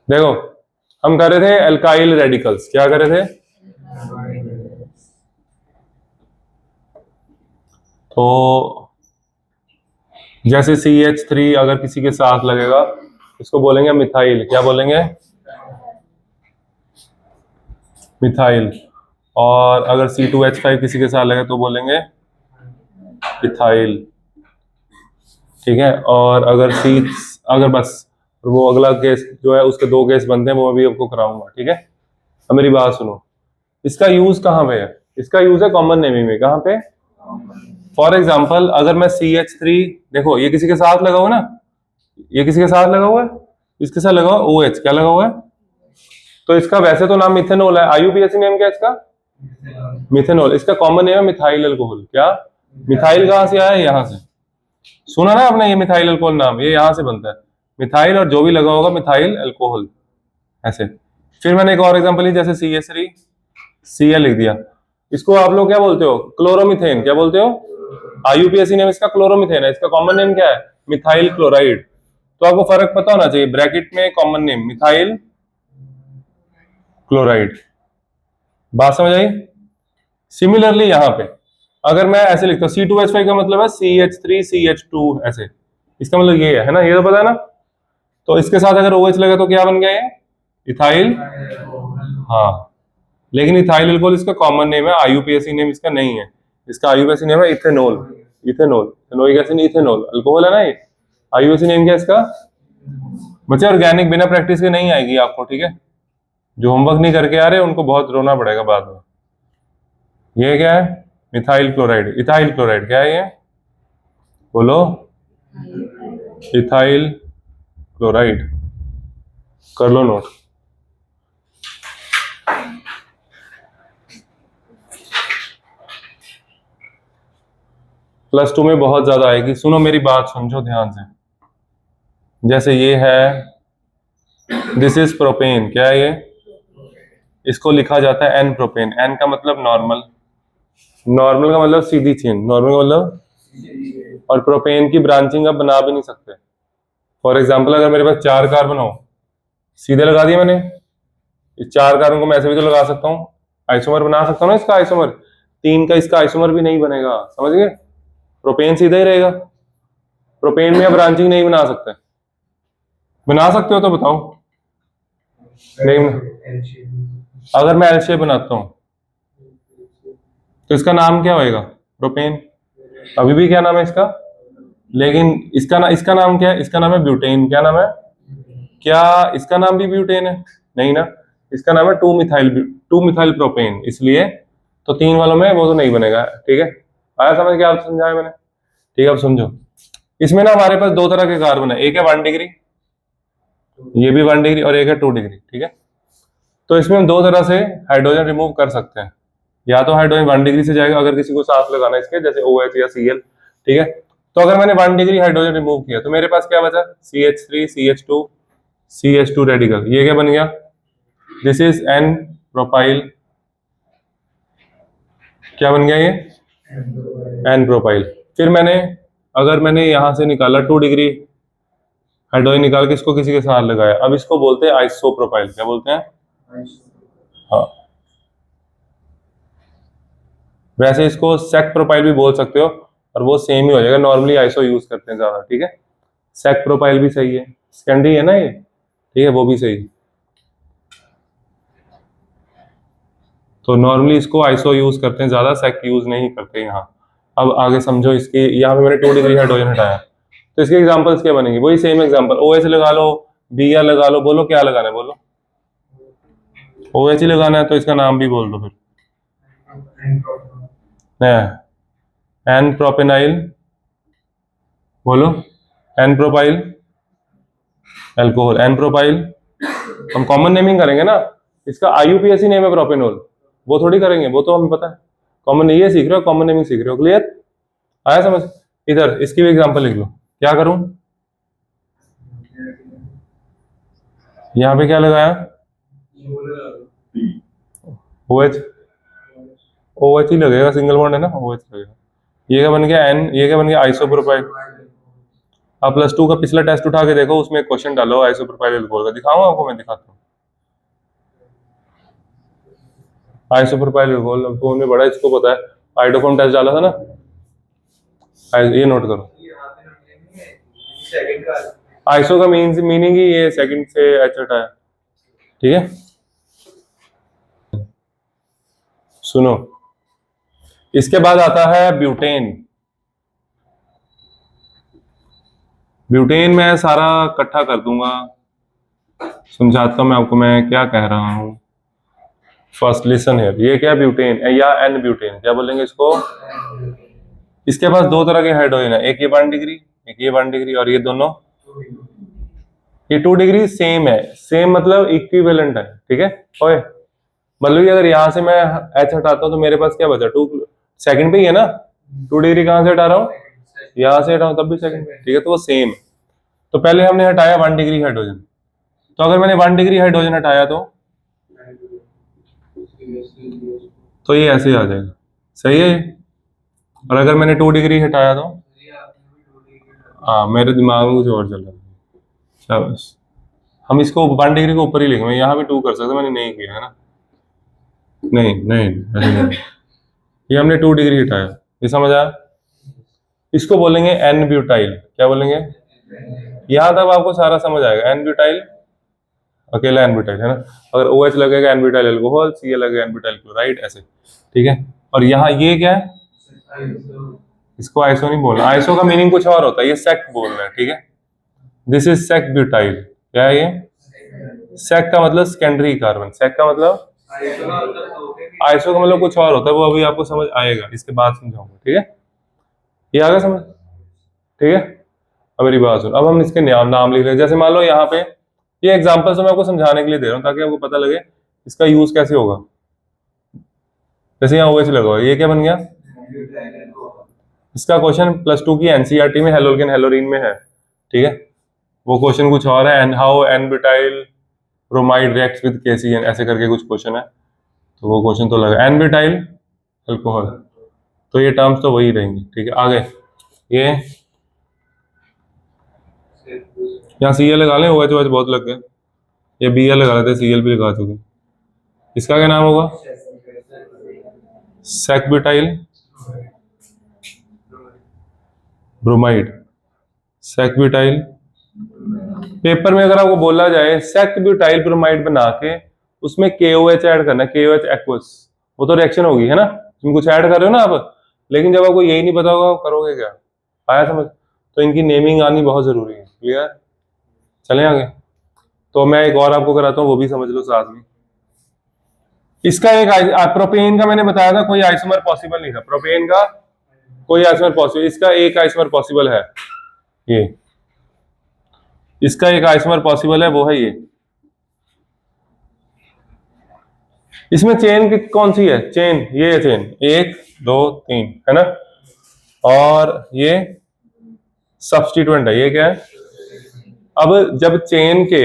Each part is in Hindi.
देखो हम कर रहे थे एल्काइल रेडिकल्स, क्या कर रहे थे? तो जैसे CH3 अगर किसी के साथ लगेगा इसको बोलेंगे मिथाइल, क्या बोलेंगे? मिथाइल। और अगर C2H5 किसी के साथ लगे तो बोलेंगे इथाइल। ठीक है, और अगर बस वो अगला केस जो है उसके दो केस बनते हैं वो मैं भी आपको कराऊंगा। ठीक है, अब मेरी बात सुनो, इसका यूज कहाँ पे है? इसका यूज है कॉमन नेमिंग में। कहाँ पे? फॉर एग्जाम्पल अगर मैं CH3, देखो ये किसी के साथ लगा हुआ ना, ये किसी के साथ लगा हुआ है, इसके साथ लगा हुआ OH, क्या लगा हुआ है? तो इसका वैसे तो नाम मिथेनॉल है, IUPAC नेम क्या है इसका? मिथेनॉल। इसका कॉमन नेम है मिथाइल अल्कोहल। क्या? मिथाइल कहाँ से आया? यहाँ से। सुना ना आपने, ये मिथाइल अल्कोहल नाम, ये यहाँ से बनता है। मिथाइल और जो भी लगा होगा मिथाइल अल्कोहल, ऐसे। फिर मैंने एक और एग्जांपल ली, जैसे CH3 Cl लिख दिया, इसको आप लोग क्या बोलते हो? क्लोरोमिथेन। क्या बोलते हो? IUPAC नेम इसका क्लोरोमिथेन है, इसका कॉमन नेम क्या है? Methyl chloride. तो आपको फर्क पता होना चाहिए, ब्रैकेट में कॉमन नेम मिथाइल क्लोराइड। बात समझ आई? सिमिलरली यहाँ पे अगर मैं ऐसे लिखता हूँ C2H5 का मतलब है CH3CH2, ऐसे, इसका मतलब ये है ना, ये तो पता है ना। तो इसके साथ अगर OH लगे तो क्या बन गया ये? इथाइल। हाँ, लेकिन इथाइल अल्कोहल इसका कॉमन नेम है, IUPAC नेम इसका नहीं है। इसका IUPAC नेम है ethanol. Ethanol, ethanoic acid, ethanol alcohol है ना ये। IUPAC नेम क्या है इसका? बच्चे ऑर्गेनिक बिना प्रैक्टिस के नहीं आएगी आपको, ठीक है? जो होमवर्क नहीं करके आ रहे उनको बहुत रोना पड़ेगा बाद में। ये क्या है? Methyl chloride. इथाइल क्लोराइड क्या है ये? बोलो। Ethyl chloride. कर लो नोट। +2 में बहुत ज्यादा आएगी, सुनो मेरी बात, समझो ध्यान से। जैसे ये है, दिस इज प्रोपेन, क्या है ये? इसको लिखा जाता है N प्रोपेन। N का मतलब नॉर्मल, नॉर्मल का मतलब सीधी चेन, नॉर्मल का मतलब, और प्रोपेन की ब्रांचिंग आप बना भी नहीं सकते। फॉर एग्जाम्पल अगर मेरे पास 4 कार्बन हो, सीधे लगा दिए मैंने, इस 4 कार्बन को मैं ऐसे भी तो लगा सकता हूँ, आइसोमर बना सकता हूँ ना इसका आइसोमर। 3 का इसका आइसोमर भी नहीं बनेगा, समझ गए? प्रोपेन सीधा ही रहेगा। प्रोपेन में आप ब्रांचिंग नहीं बना सकते। बना सकते हो तो बताओ। नहीं, अगर मैं एल शेप बनाता हूँ तो इसका नाम क्या होएगा? प्रोपेन। अभी भी क्या नाम है इसका? लेकिन इसका नाम क्या है? इसका नाम है ब्यूटेन। क्या नाम है? क्या इसका नाम भी ब्यूटेन है? नहीं ना, इसका नाम है 2 मिथाइल प्रोपेन, इसलिए तो 3 वालों में वो तो नहीं बनेगा। ठीक है, आया समझ? क्या समझाया मैंने? ठीक है, अब समझो। इसमें ना हमारे पास 2 तरह के कार्बन है, एक है 1 डिग्री, ये भी 1 डिग्री, और एक है 2 डिग्री। ठीक है, तो इसमें हम 2 तरह से हाइड्रोजन रिमूव कर सकते हैं। या तो हाइड्रोजन 1 डिग्री से जाएगा अगर किसी को साथ लगाना है इसके, जैसे OH या Cl। ठीक है, तो अगर मैंने 1 डिग्री हाइड्रोजन रिमूव किया तो मेरे पास क्या बचा? CH3 CH2 radical. ये क्या बन गया? This is N propyl. क्या बन गया ये? N propyl. फिर अगर मैंने यहां से निकाला 2 डिग्री हाइड्रोजन निकाल के इसको किसी के साथ लगाया, अब इसको बोलते हैं आइसोप्रोपाइल। क्या बोलते हैं? हाँ, वैसे इसको सेक प्रोपाइल भी बोल सकते हो, और वो सेम ही हो जाएगा, नॉर्मली आइसो यूज करते हैं ज्यादा। ठीक है, सेक प्रोपाइल भी सही है, सेकेंडरी है ना ये। ठीक है, वो भी सही है। तो नॉर्मली इसको आइसो यूज करते हैं ज्यादा, सेक यूज नहीं करते यहाँ। अब आगे समझो, इसकी यहाँ पे मैंने 2 डिग्री हाइड्रोजन हटाया, तो इसके एग्जांपल्स क्या बनेंगे? वही सेम एग्जांपल, OH लगा लो, Br लगा लो, बोलो क्या लगाना है, बोलो। OH ही लगाना है तो इसका नाम भी बोल दो फिर। N प्रोपेनाइल, बोलो। N propyl alcohol, N propyl. हम कॉमन नेमिंग करेंगे ना, इसका IUPAC नेम है प्रोपेनॉल, वो थोड़ी करेंगे, वो तो हमें पता है। कॉमन ये सीख रहे हो, कॉमन नेमिंग सीख रहे हो। क्लियर? आया समझ? इधर इसकी भी एग्जांपल लिख लो। क्या करूं? यहाँ पे क्या लगाया? OH। OH ही लगेगा, सिंगल बॉन्ड है ना, OH लगेगा। ये क्या बन गया? N। ये क्या बन गया? आइसोप्रोपाइल। आप +2 का पिछला टेस्ट उठा के देखो, उसमें क्वेश्चन डालो आइसोप्रोपाइल अल्कोहल का, दिखाऊं आपको, मैं दिखाता हूँ। आइसोप्रोपाइल अल्कोहल फोन में बड़ा, इसको पता है, आइडोफॉर्म टेस्ट डाला था ना, ये नोट करो। आइसो का मीनिंग ही ये सेकंड से एच हटाया, ठीक है। सुनो, इसके बाद आता है ब्यूटेन। ब्यूटेन में सारा इकट्ठा कर दूंगा, समझाता हूं मैं आपको मैं क्या कह रहा हूं। फर्स्ट लिसन है, ये क्या ब्यूटेन या एन ब्यूटेन, क्या बोलेंगे इसको। इसके पास दो तरह के हाइड्रोजन है, एक ये 1 डिग्री, एक ये 1 डिग्री, और ये दोनों ये 2 डिग्री सेम है। सेम मतलब इक्विवेलेंट है, ठीक है। ओए मतलब कि अगर यहाँ से मैं एच हटाता हूँ तो मेरे पास क्या बचा, 2 सेकंड पे ही है ना। 2 डिग्री कहाँ से हटा रहा हूँ, यहाँ से हटाऊं तब भी सेकंड पे, ठीक है। तो वो सेम। तो पहले हमने हटाया 1 डिग्री हाइड्रोजन, तो अगर मैंने 1 डिग्री हाइड्रोजन हटाया तो ये ऐसे आ जाएगा, सही है। और अगर मैंने 2 डिग्री हटाया तो, हाँ मेरे दिमाग में कुछ और चल रहा है। शाबाश, हम इसको 1 डिग्री को ऊपर ही लिखेंगे, यहाँ भी 2 कर सकते, मैंने नहीं किया है ना। नहीं नहीं ऐसे नहीं, ये हमने 2 डिग्री हटाया, ये समझ आया। इसको बोलेंगे एन ब्यूटाइल, क्या बोलेंगे। यहाँ तक आपको सारा समझ आएगा। एन ब्यूटाइल, अकेला एन ब्यूटाइल है ना, अगर ओ एच लगेगा एन ब्यूटाइल अल्कोहल, सी ए लगेगा एन ब्यूटाइल क्लोराइड, ऐसे, ठीक है। और यहाँ ये क्या है, इसको आइसो नहीं बोलना, आइसो का मीनिंग कुछ और होता है, ये सेक बोलना है, ठीक है। दिस इज सेक ब्यूटाइल, क्या है ये। सेक का मतलब सेकेंडरी कार्बन, सेक का मतलब, आइसो का मतलब कुछ और होता है, वो अभी आपको समझ आएगा, इसके बाद समझाऊंगा, ठीक है। ये आ गया समझ, ठीक है। अब मेरी बात सुन, अब हम इसके नाम लिख रहे हैं। जैसे मान लो यहाँ पे, ये एग्जांपल्स मैं आपको समझाने के लिए दे रहा हूँ ताकि आपको पता लगे इसका यूज कैसे होगा। जैसे यहाँ OH लगा हुआ है, ये क्या बन गया, इसका क्वेश्चन +2 की एनसीईआरटी में हेलोजन हेलोरीन में है, ठीक है। वो क्वेश्चन कुछ और है, and how an butyl bromide reacts with KCN, ऐसे करके कुछ क्वेश्चन है, तो वो क्वेश्चन तो लगा एन ब्यूटाइल अल्कोहल, तो ये टर्म्स तो वही रहेंगे, ठीक है। आगे ये यहाँ Cl लगा लें, OH OH बहुत लग गए, ये Bl लगा लेते, Cl भी लगा चुके। इसका क्या नाम होगा, sec butyl bromide, sec butyl. Paper में अगर आपको बोला जाए सेक ब्यूटाइल ब्रोमाइड बना के उसमें KOH ऐड करना, KOH एक्वस, वो तो रिएक्शन होगी, है ना, तुम कुछ ऐड कर रहे हो ना आप। लेकिन जब आपको यही नहीं पता होगा आप करोगे क्या, आया समझ। तो इनकी नेमिंग आनी बहुत जरूरी है, क्लियर। चलें आगे, तो मैं एक और आपको कराता हूँ, वो भी समझ लो साथ में। इसका एक प्रोपेन का मैंने बताया था, कोई आइसोमर पॉसिबल नहीं था प्रोपेन का, कोई आइसोमर पॉसिबल, इसका एक आइसोमर पॉसिबल है, ये इसका एक आइसोमर पॉसिबल है, वो है ये। इसमें चेन की कौन सी है, चेन ये है, चेन 1 2 3 है ना, और ये सब्स्टिट्यूएंट है, ये क्या है। अब जब चेन के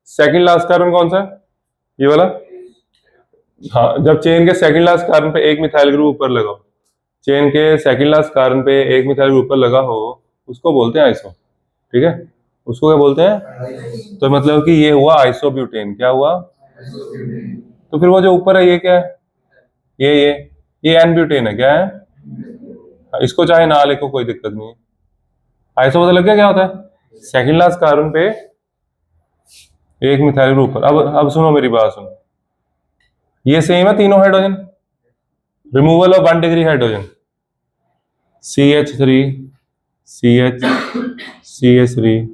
सेकंड लास्ट कार्बन कौन सा है, ये वाला, हाँ, जब चेन के सेकंड लास्ट कार्बन पे एक मिथाइल ग्रुप ऊपर लगा हो, चेन के सेकंड लास्ट कार्बन पे एक मिथाइल ग्रुप ऊपर लगा हो, उसको बोलते हैं आइसो, ठीक है। उसको क्या बोलते हैं, तो मतलब कि ये हुआ आइसोब्यूटेन, क्या हुआ। तो फिर वो जो ऊपर है ये क्या है, ये एन ब्यूटेन है, क्या है। इसको चाहे ना लिखो कोई दिक्कत नहीं है। आइसो पता लग गया क्या होता है, सेकंड लास्ट कार्बन पे एक मिथाइल ग्रुप ऊपर। अब सुनो मेरी बात सुनो, ये सेम है तीनों hydrogen, removal of 1 degree hydrogen, CH3 CH CH3,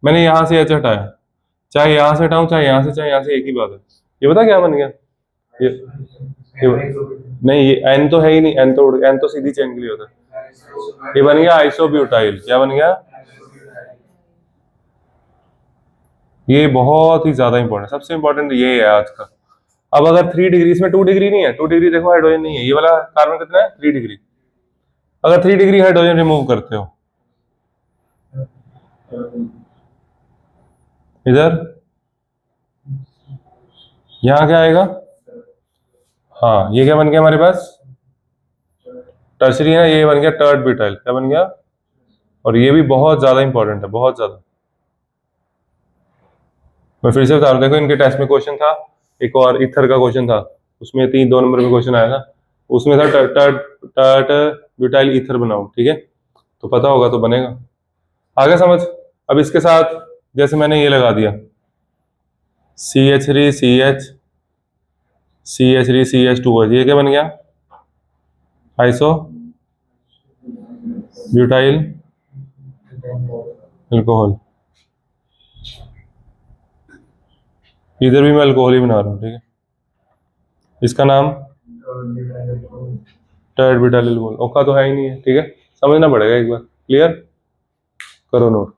मैंने यहां से H हटाया, चाहे यहां से हटाऊं चाहे यहां से, चाहे यहां से, एक ही बात है। ये पता क्या बन गया, ये नहीं, ये एन तो है ही नहीं, एन तो सीधी चेन के लिए होता है। ये बन गया आइसोब्यूटाइल, क्या बन गया। ये बहुत ही ज्यादा इंपॉर्टेंट, सबसे इंपॉर्टेंट ये है आज का। अब अगर 3 डिग्री, इसमें 2 डिग्री नहीं है, 2 डिग्री देखो हाइड्रोजन नहीं है, ये वाला कार्बन कितना है 3 डिग्री। अगर 3 डिग्री हाइड्रोजन रिमूव करते हो इधर, यहाँ क्या आएगा, हाँ ये क्या बन गया हमारे पास, टर्सरी है ना, ये बन गया टर्ड ब्यूटाइल, क्या बन गया, और ये भी बहुत ज़्यादा इंपॉर्टेंट है, बहुत ज़्यादा। मैं फिर से बता रहा हूँ, देखो इनके टेस्ट में क्वेश्चन था, एक और ईथर का क्वेश्चन था, उसमें 2 नंबर में क्वेश्चन आया था, उसमें था टर्ट ब्यूटाइल ईथर बनाओ, ठीक है, तो पता होगा तो बनेगा। आगे समझ। अब इसके साथ जैसे मैंने ये लगा दिया CH3 CH CH3 CH2, ये क्या बन गया? Iso butyl alcohol. इधर भी मैं अल्कोहल ही बना रहा हूँ, ठीक है। इसका नाम टर्ट ब्यूटाइल अल्कोहल। औखा तो है ही नहीं है, ठीक है, समझना पड़ेगा एक बार। क्लियर? करो नोट।